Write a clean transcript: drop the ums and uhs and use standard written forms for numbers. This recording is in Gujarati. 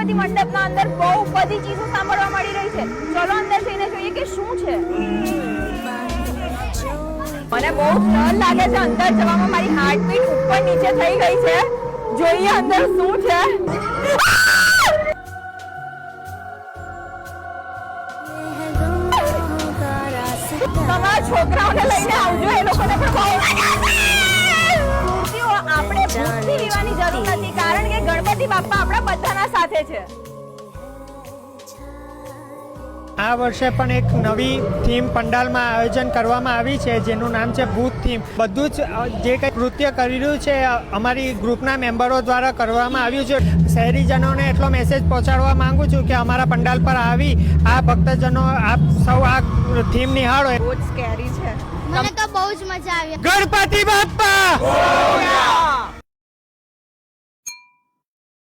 ગણપતિ મંડપના અંદર બહુ બધી ચીજો સાંભળવા મળી રહી છે. ચલો અંદર જઈને જોઈએ કે શું છે. મને બહુ ડર લાગે છે અંદર જવામાં. મારી હાર્ટબીટ ઉપર નીચે થઈ ગઈ છે. જોઈએ અંદર શું છે. તમારા છોકરાઓને લઈને આવજો, એ લોકોને પણ બહુ મજા આવશે. આપણે ભૂતથી લેવાની જરૂર નથી, કારણ કે ગણપતિ બાપ્પા આપણા બધાના સાથે છે. આ વર્ષે પણ એક નવી થીમ પંડાલમાં આયોજન કરવામાં આવી છે, જેનું નામ છે ભૂત થીમ. બધું જ જે કંઈ કૃત્ય કરી રહ્યું છે અમારી ગ્રુપના મેમ્બરો દ્વારા કરવામાં આવ્યું છે. શહેરીજનોને એટલો મેસેજ પહોંચાડવા માંગુ છું કે અમારા પંડાલ પર આવી આ ભક્તજનો આપ સૌ આ થીમ નિહાળો. બહુ જ સ્કેરી છે. મને તો બહુ જ મજા આવી. ગણપતિ બાપ્પા